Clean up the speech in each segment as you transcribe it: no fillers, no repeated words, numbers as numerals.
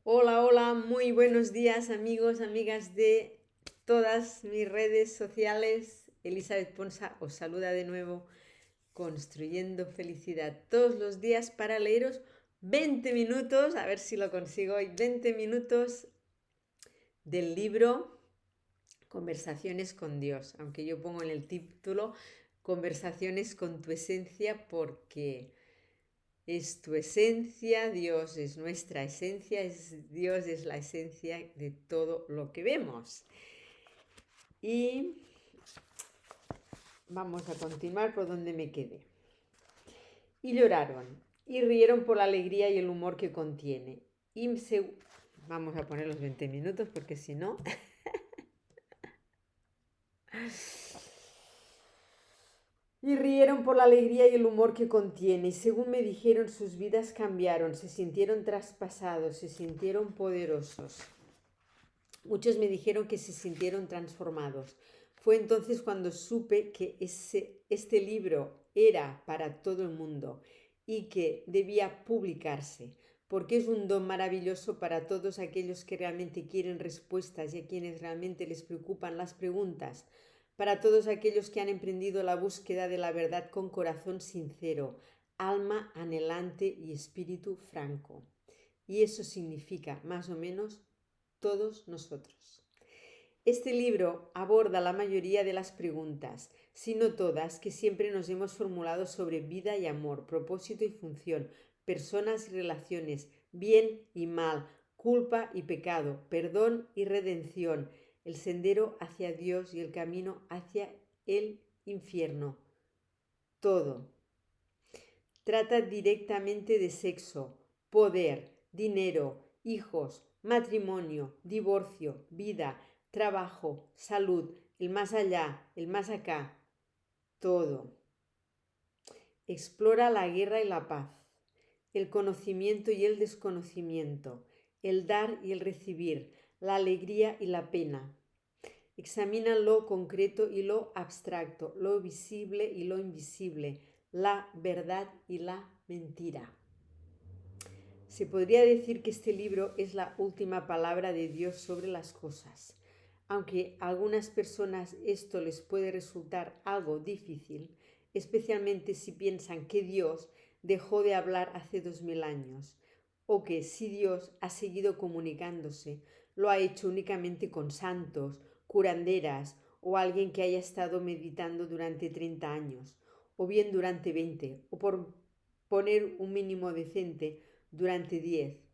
Hola, hola, muy buenos días amigos, amigas de todas mis redes sociales. Elizabeth Ponsa os saluda de nuevo, construyendo felicidad todos los días para leeros 20 minutos, a ver si lo consigo hoy, 20 minutos del libro Conversaciones con Dios, aunque yo pongo en el título Conversaciones con tu esencia porque es tu esencia, Dios es nuestra esencia, Dios es la esencia de todo lo que vemos. Y vamos a continuar por donde me quedé. Y lloraron, y rieron por la alegría y el humor que contiene. Y vamos a poner los 20 minutos porque si no... Y rieron por la alegría y el humor que contiene, y según me dijeron, sus vidas cambiaron, se sintieron traspasados, se sintieron poderosos. Muchos me dijeron que se sintieron transformados. Fue entonces cuando supe que este libro era para todo el mundo y que debía publicarse, porque es un don maravilloso para todos aquellos que realmente quieren respuestas y a quienes realmente les preocupan las preguntas, para todos aquellos que han emprendido la búsqueda de la verdad con corazón sincero, alma anhelante y espíritu franco. Y eso significa, más o menos, todos nosotros. Este libro aborda la mayoría de las preguntas, si no todas, que siempre nos hemos formulado sobre vida y amor, propósito y función, personas y relaciones, bien y mal, culpa y pecado, perdón y redención, el sendero hacia Dios y el camino hacia el infierno. Todo. Trata directamente de sexo, poder, dinero, hijos, matrimonio, divorcio, vida, trabajo, salud, el más allá, el más acá, todo. Explora la guerra y la paz, el conocimiento y el desconocimiento, el dar y el recibir, la alegría y la pena. Examina lo concreto y lo abstracto, lo visible y lo invisible, la verdad y la mentira. Se podría decir que este libro es la última palabra de Dios sobre las cosas. Aunque a algunas personas esto les puede resultar algo difícil, especialmente si piensan que Dios dejó de hablar hace 2000 años, o que si Dios ha seguido comunicándose, lo ha hecho únicamente con santos, curanderas o alguien que haya estado meditando durante 30 años, o bien durante 20, o por poner un mínimo decente, durante 10.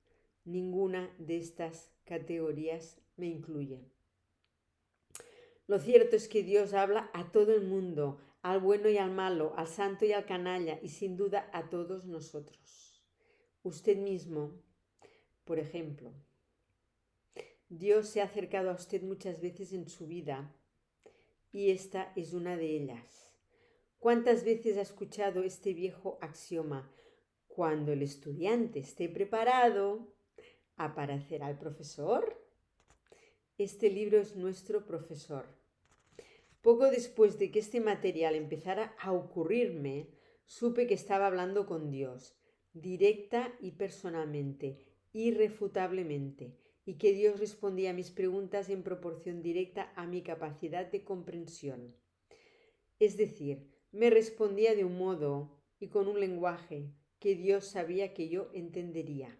Ninguna de estas categorías me incluye. Lo cierto es que Dios habla a todo el mundo, al bueno y al malo, al santo y al canalla, y sin duda a todos nosotros. Usted mismo, por ejemplo. Dios se ha acercado a usted muchas veces en su vida, y esta es una de ellas. ¿Cuántas veces ha escuchado este viejo axioma? Cuando el estudiante esté preparado, ¿aparecerá el profesor? Este libro es nuestro profesor. Poco después de que este material empezara a ocurrirme, supe que estaba hablando con Dios, directa y personalmente, irrefutablemente, y que Dios respondía a mis preguntas en proporción directa a mi capacidad de comprensión. Es decir, me respondía de un modo y con un lenguaje que Dios sabía que yo entendería.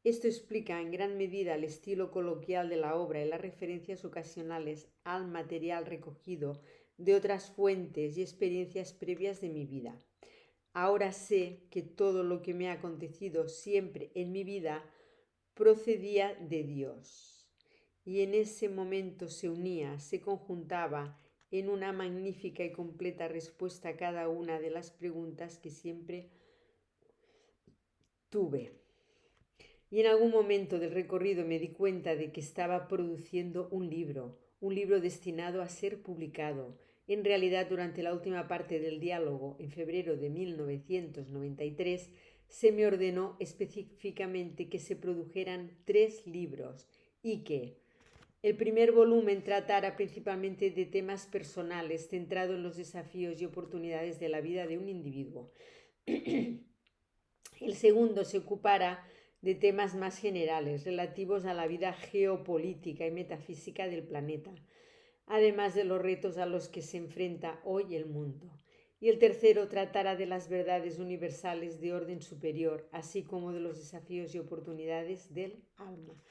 Esto explica en gran medida el estilo coloquial de la obra y las referencias ocasionales al material recogido de otras fuentes y experiencias previas de mi vida. Ahora sé que todo lo que me ha acontecido siempre en mi vida procedía de Dios. Y en ese momento se unía, se conjuntaba en una magnífica y completa respuesta a cada una de las preguntas que siempre tuve. Y en algún momento del recorrido me di cuenta de que estaba produciendo un libro destinado a ser publicado. En realidad, durante la última parte del diálogo, en febrero de 1993, se me ordenó específicamente que se produjeran 3 libros y que el primer volumen tratara principalmente de temas personales, centrado en los desafíos y oportunidades de la vida de un individuo. El segundo se ocupara de temas más generales relativos a la vida geopolítica y metafísica del planeta, además de los retos a los que se enfrenta hoy el mundo. Y el tercero tratará de las verdades universales de orden superior, así como de los desafíos y oportunidades del alma.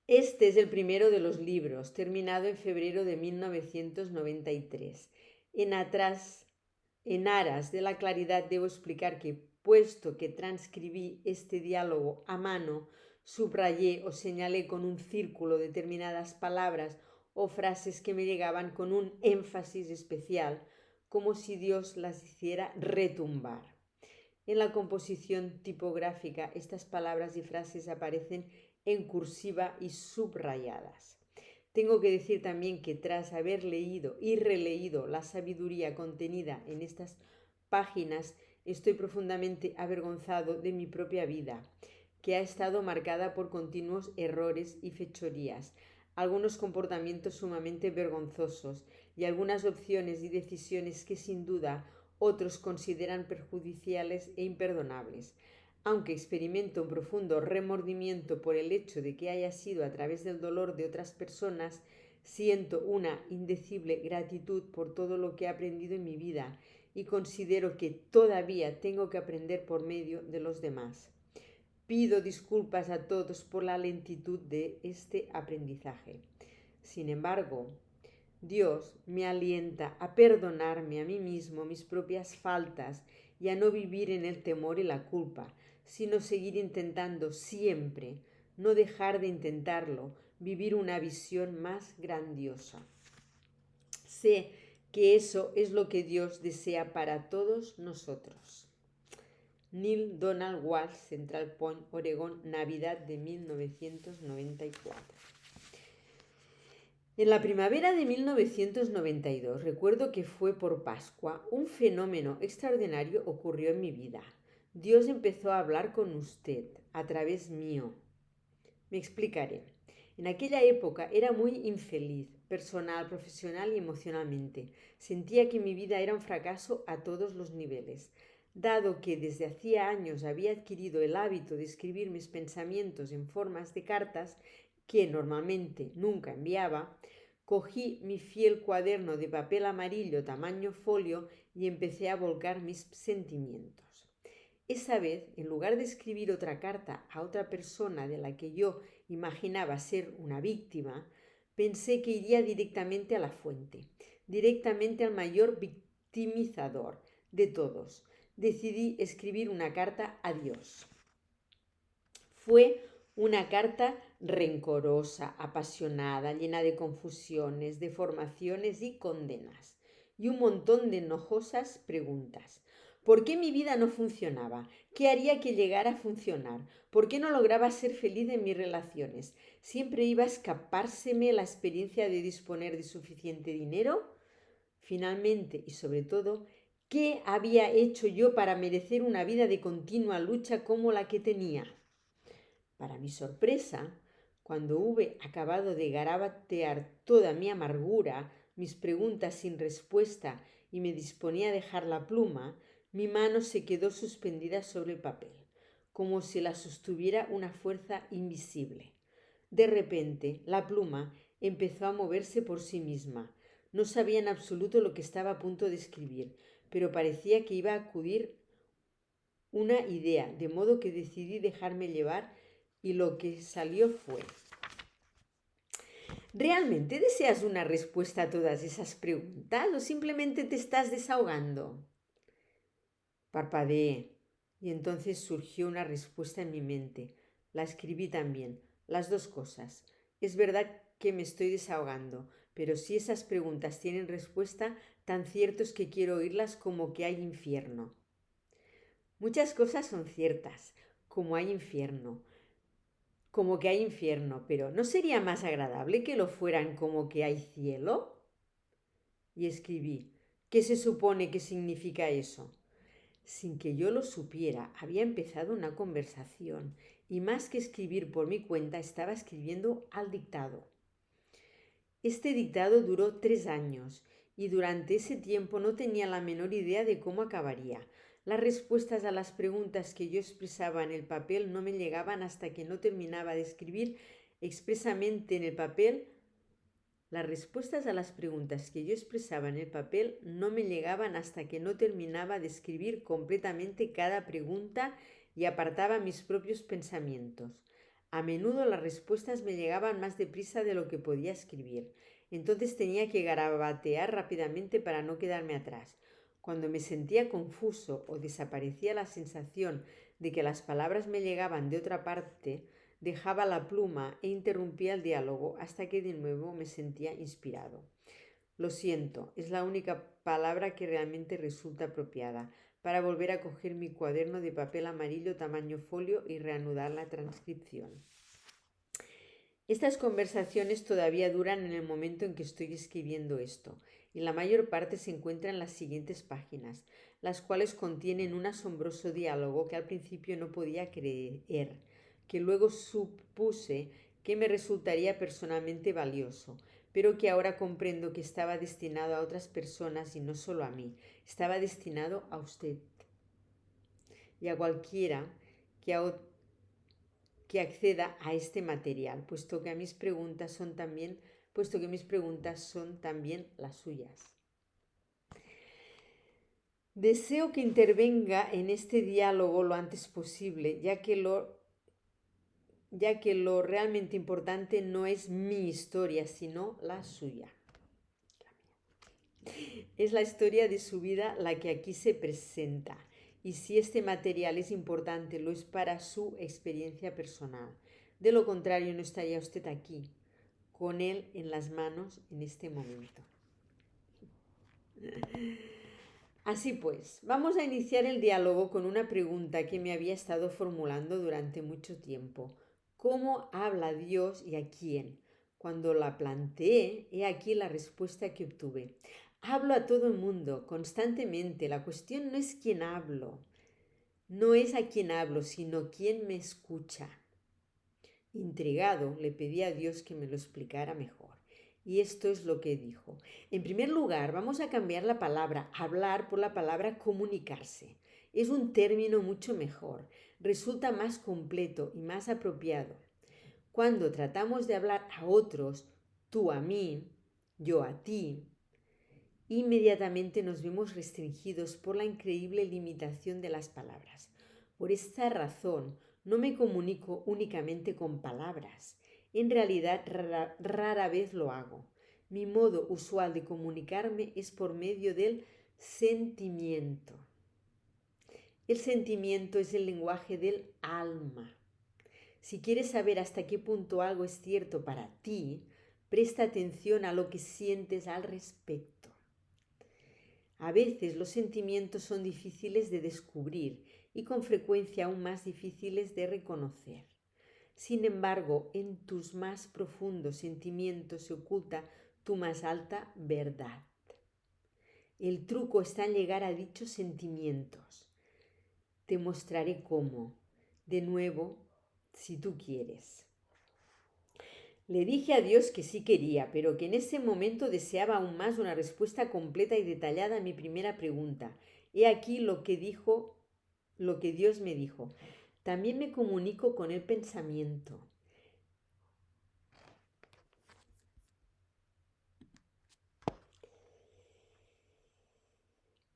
Este es el primero de los libros, terminado en febrero de 1993. En aras de la claridad debo explicar que, puesto que transcribí este diálogo a mano, subrayé o señalé con un círculo determinadas palabras o frases que me llegaban con un énfasis especial, como si Dios las hiciera retumbar. En la composición tipográfica, estas palabras y frases aparecen en cursiva y subrayadas. Tengo que decir también que tras haber leído y releído la sabiduría contenida en estas páginas, estoy profundamente avergonzado de mi propia vida, que ha estado marcada por continuos errores y fechorías, algunos comportamientos sumamente vergonzosos y algunas opciones y decisiones que sin duda otros consideran perjudiciales e imperdonables. Aunque experimento un profundo remordimiento por el hecho de que haya sido a través del dolor de otras personas, siento una indecible gratitud por todo lo que he aprendido en mi vida y considero que todavía tengo que aprender por medio de los demás. Pido disculpas a todos por la lentitud de este aprendizaje. Sin embargo, Dios me alienta a perdonarme a mí mismo mis propias faltas y a no vivir en el temor y la culpa, sino seguir intentando siempre, no dejar de intentarlo, vivir una visión más grandiosa. Sé que eso es lo que Dios desea para todos nosotros. Neil Donald Walsh, Central Point, Oregón, Navidad de 1994. En la primavera de 1992, recuerdo que fue por Pascua, un fenómeno extraordinario ocurrió en mi vida. Dios empezó a hablar con usted, a través mío. Me explicaré. En aquella época era muy infeliz, personal, profesional y emocionalmente. Sentía que mi vida era un fracaso a todos los niveles. Dado que desde hacía años había adquirido el hábito de escribir mis pensamientos en formas de cartas, que normalmente nunca enviaba, cogí mi fiel cuaderno de papel amarillo tamaño folio y empecé a volcar mis sentimientos. Esa vez, en lugar de escribir otra carta a otra persona de la que yo imaginaba ser una víctima, pensé que iría directamente a la fuente, directamente al mayor victimizador de todos. Decidí escribir una carta a Dios. Fue una carta rencorosa, apasionada, llena de confusiones, deformaciones y condenas, y un montón de enojosas preguntas. ¿Por qué mi vida no funcionaba? ¿Qué haría que llegara a funcionar? ¿Por qué no lograba ser feliz en mis relaciones? ¿Siempre iba a escapárseme la experiencia de disponer de suficiente dinero? Finalmente, y sobre todo, ¿qué había hecho yo para merecer una vida de continua lucha como la que tenía? Para mi sorpresa, cuando hube acabado de garabatear toda mi amargura, mis preguntas sin respuesta y me disponía a dejar la pluma, mi mano se quedó suspendida sobre el papel, como si la sostuviera una fuerza invisible. De repente, la pluma empezó a moverse por sí misma. No sabía en absoluto lo que estaba a punto de escribir, pero parecía que iba a acudir una idea, de modo que decidí dejarme llevar y lo que salió fue: ¿realmente deseas una respuesta a todas esas preguntas o simplemente te estás desahogando? Parpadeé y entonces surgió una respuesta en mi mente. La escribí también, las dos cosas. Es verdad que me estoy desahogando, pero si esas preguntas tienen respuesta, tan cierto es que quiero oírlas como que hay infierno. Muchas cosas son ciertas, como hay infierno. Como que hay infierno, pero ¿no sería más agradable que lo fueran como que hay cielo? Y escribí: ¿qué se supone que significa eso? Sin que yo lo supiera, había empezado una conversación y más que escribir por mi cuenta, estaba escribiendo al dictado. Este dictado duró 3 años y durante ese tiempo no tenía la menor idea de cómo acabaría. Las respuestas a las preguntas que yo expresaba en el papel no me llegaban hasta que no terminaba de escribir expresamente en el papel. Las respuestas a las preguntas que yo expresaba en el papel no me llegaban hasta que no terminaba de escribir completamente cada pregunta y apartaba mis propios pensamientos. A menudo las respuestas me llegaban más deprisa de lo que podía escribir. Entonces tenía que garabatear rápidamente para no quedarme atrás. Cuando me sentía confuso o desaparecía la sensación de que las palabras me llegaban de otra parte, dejaba la pluma e interrumpía el diálogo hasta que de nuevo me sentía inspirado. Lo siento, es la única palabra que realmente resulta apropiada para volver a coger mi cuaderno de papel amarillo tamaño folio y reanudar la transcripción. Estas conversaciones todavía duran en el momento en que estoy escribiendo esto, y la mayor parte se encuentra en las siguientes páginas, las cuales contienen un asombroso diálogo que al principio no podía creer, que luego supuse que me resultaría personalmente valioso, pero que ahora comprendo que estaba destinado a otras personas y no solo a mí, estaba destinado a usted y a cualquiera que acceda a este material, puesto que mis preguntas son también las suyas. Deseo que intervenga en este diálogo lo antes posible, ya que lo realmente importante no es mi historia, sino la suya. Es la historia de su vida la que aquí se presenta. Y si este material es importante, lo es para su experiencia personal. De lo contrario, no estaría usted aquí, con él en las manos en este momento. Así pues, vamos a iniciar el diálogo con una pregunta que me había estado formulando durante mucho tiempo. ¿Cómo habla Dios y a quién? Cuando la planteé, he aquí la respuesta que obtuve. Hablo a todo el mundo, constantemente. La cuestión no es quién hablo, no es a quién hablo, sino quién me escucha. Intrigado, le pedí a Dios que me lo explicara mejor. Y esto es lo que dijo. En primer lugar, vamos a cambiar la palabra hablar por la palabra comunicarse. Es un término mucho mejor, resulta más completo y más apropiado. Cuando tratamos de hablar a otros, tú a mí, yo a ti, inmediatamente nos vemos restringidos por la increíble limitación de las palabras. Por esta razón, no me comunico únicamente con palabras. En realidad, rara vez lo hago. Mi modo usual de comunicarme es por medio del sentimiento. El sentimiento es el lenguaje del alma. Si quieres saber hasta qué punto algo es cierto para ti, presta atención a lo que sientes al respecto. A veces los sentimientos son difíciles de descubrir y con frecuencia aún más difíciles de reconocer. Sin embargo, en tus más profundos sentimientos se oculta tu más alta verdad. El truco está en llegar a dichos sentimientos. Te mostraré cómo, de nuevo, si tú quieres. Le dije a Dios que sí quería, pero que en ese momento deseaba aún más una respuesta completa y detallada a mi primera pregunta. He aquí lo que Dios me dijo. También me comunico con el pensamiento.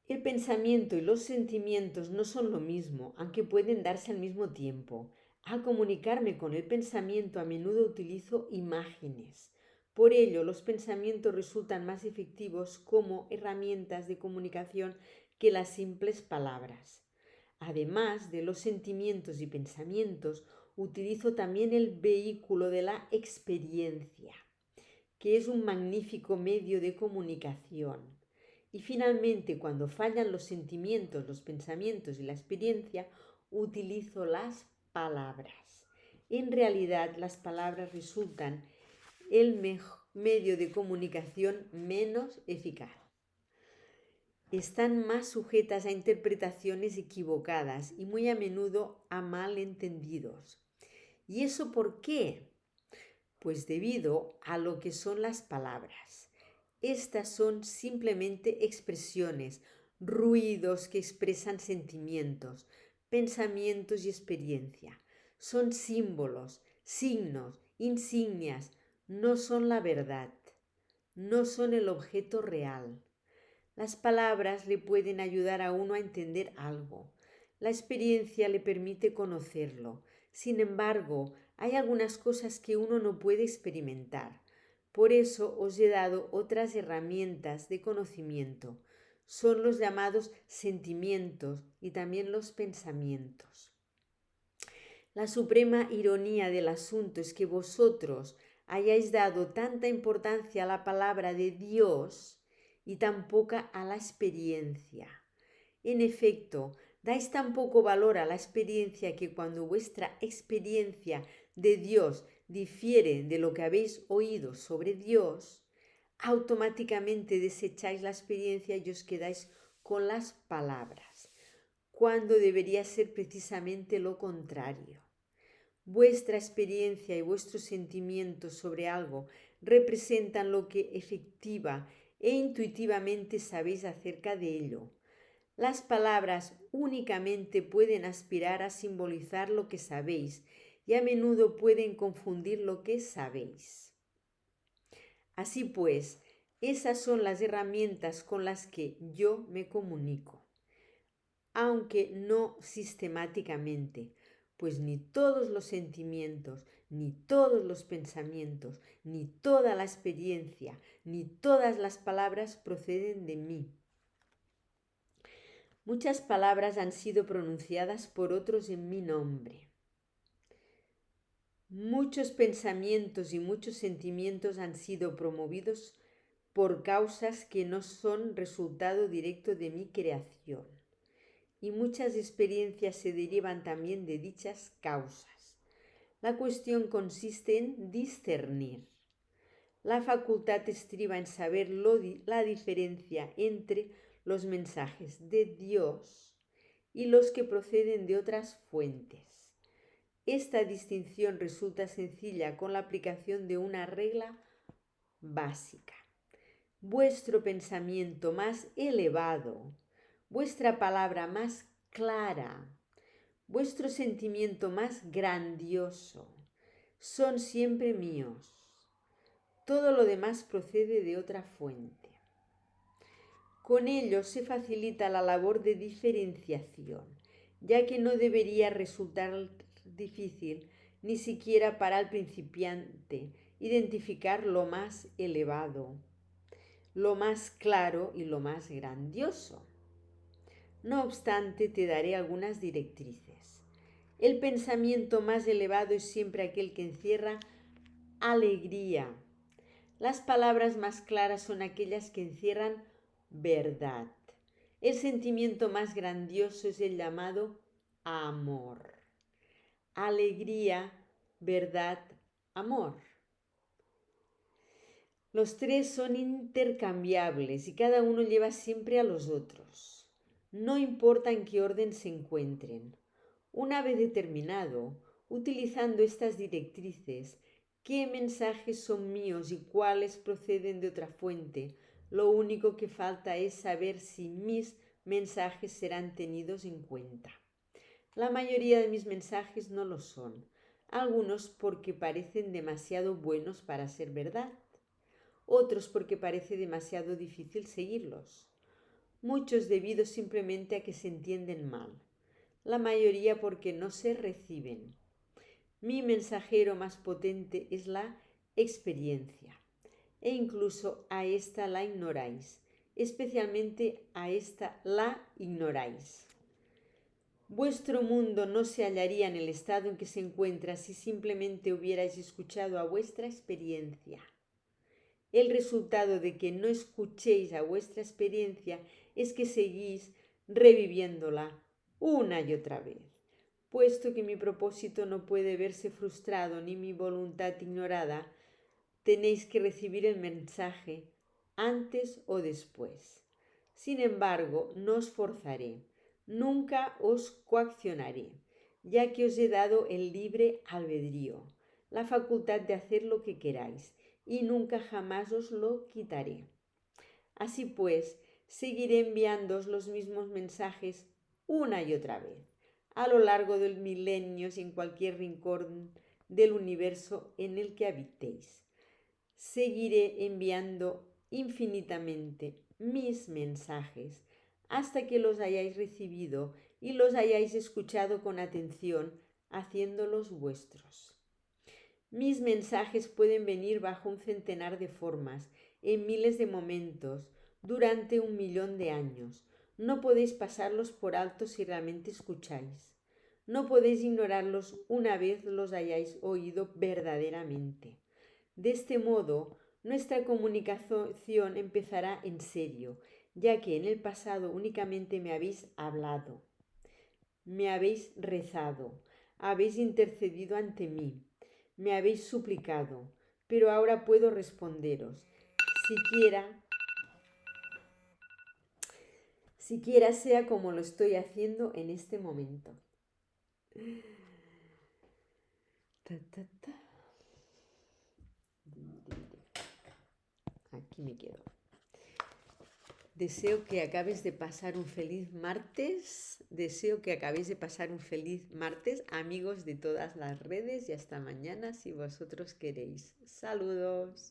El pensamiento y los sentimientos no son lo mismo, aunque pueden darse al mismo tiempo. Al comunicarme con el pensamiento a menudo utilizo imágenes. Por ello, los pensamientos resultan más efectivos como herramientas de comunicación que las simples palabras. Además de los sentimientos y pensamientos, utilizo también el vehículo de la experiencia, que es un magnífico medio de comunicación. Y finalmente, cuando fallan los sentimientos, los pensamientos y la experiencia, utilizo las palabras. En realidad, las palabras resultan el medio de comunicación menos eficaz. Están más sujetas a interpretaciones equivocadas y muy a menudo a malentendidos. ¿Y eso por qué? Pues debido a lo que son las palabras. Estas son simplemente expresiones, ruidos que expresan sentimientos, pensamientos y experiencia. Son símbolos, signos, insignias, no son la verdad, no son el objeto real. Las palabras le pueden ayudar a uno a entender algo. La experiencia le permite conocerlo. Sin embargo, hay algunas cosas que uno no puede experimentar. Por eso os he dado otras herramientas de conocimiento. Son los llamados sentimientos y también los pensamientos. La suprema ironía del asunto es que vosotros hayáis dado tanta importancia a la palabra de Dios y tan poca a la experiencia. En efecto, dais tan poco valor a la experiencia que cuando vuestra experiencia de Dios difiere de lo que habéis oído sobre Dios, automáticamente desecháis la experiencia y os quedáis con las palabras, cuando debería ser precisamente lo contrario. Vuestra experiencia y vuestros sentimientos sobre algo representan lo que efectiva e intuitivamente sabéis acerca de ello. Las palabras únicamente pueden aspirar a simbolizar lo que sabéis y a menudo pueden confundir lo que sabéis. Así pues, esas son las herramientas con las que yo me comunico, aunque no sistemáticamente, pues ni todos los sentimientos, ni todos los pensamientos, ni toda la experiencia, ni todas las palabras proceden de mí. Muchas palabras han sido pronunciadas por otros en mi nombre. Muchos pensamientos y muchos sentimientos han sido promovidos por causas que no son resultado directo de mi creación. Y muchas experiencias se derivan también de dichas causas. La cuestión consiste en discernir. La facultad estriba en saber la diferencia entre los mensajes de Dios y los que proceden de otras fuentes. Esta distinción resulta sencilla con la aplicación de una regla básica. Vuestro pensamiento más elevado, vuestra palabra más clara, vuestro sentimiento más grandioso, son siempre míos. Todo lo demás procede de otra fuente. Con ello se facilita la labor de diferenciación, ya que no debería resultar difícil, ni siquiera para el principiante, identificar lo más elevado, lo más claro y lo más grandioso. No obstante, te daré algunas directrices. El pensamiento más elevado es siempre aquel que encierra alegría. Las palabras más claras son aquellas que encierran verdad. El sentimiento más grandioso es el llamado amor. Alegría, verdad, amor. Los tres son intercambiables y cada uno lleva siempre a los otros. No importa en qué orden se encuentren. Una vez determinado, utilizando estas directrices, qué mensajes son míos y cuáles proceden de otra fuente, lo único que falta es saber si mis mensajes serán tenidos en cuenta. La mayoría de mis mensajes no lo son, algunos porque parecen demasiado buenos para ser verdad, otros porque parece demasiado difícil seguirlos, muchos debido simplemente a que se entienden mal, la mayoría porque no se reciben. Mi mensajero más potente es la experiencia, e incluso a esta la ignoráis, especialmente a esta la ignoráis. Vuestro mundo no se hallaría en el estado en que se encuentra si simplemente hubierais escuchado a vuestra experiencia. El resultado de que no escuchéis a vuestra experiencia es que seguís reviviéndola una y otra vez. Puesto que mi propósito no puede verse frustrado ni mi voluntad ignorada, tenéis que recibir el mensaje antes o después. Sin embargo, no os forzaré, nunca os coaccionaré, ya que os he dado el libre albedrío, la facultad de hacer lo que queráis, y nunca jamás os lo quitaré. Así pues, Seguiré enviándoos los mismos mensajes una y otra vez, a lo largo del milenio y en cualquier rincón del universo en el que habitéis. Seguiré enviando infinitamente mis mensajes hasta que los hayáis recibido y los hayáis escuchado con atención, haciéndolos vuestros. Mis mensajes pueden venir bajo un centenar de formas, en miles de momentos, durante 1.000.000 de años. No podéis pasarlos por alto si realmente escucháis. No podéis ignorarlos una vez los hayáis oído verdaderamente. De este modo, nuestra comunicación empezará en serio, ya que en el pasado únicamente me habéis hablado, me habéis rezado, habéis intercedido ante mí, me habéis suplicado, pero ahora puedo responderos, siquiera sea como lo estoy haciendo en este momento. Ta, ta, ta. Aquí me quedo. Deseo que acabes de pasar un feliz martes. Deseo que acabéis de pasar un feliz martes, amigos de todas las redes, y hasta mañana si vosotros queréis. Saludos.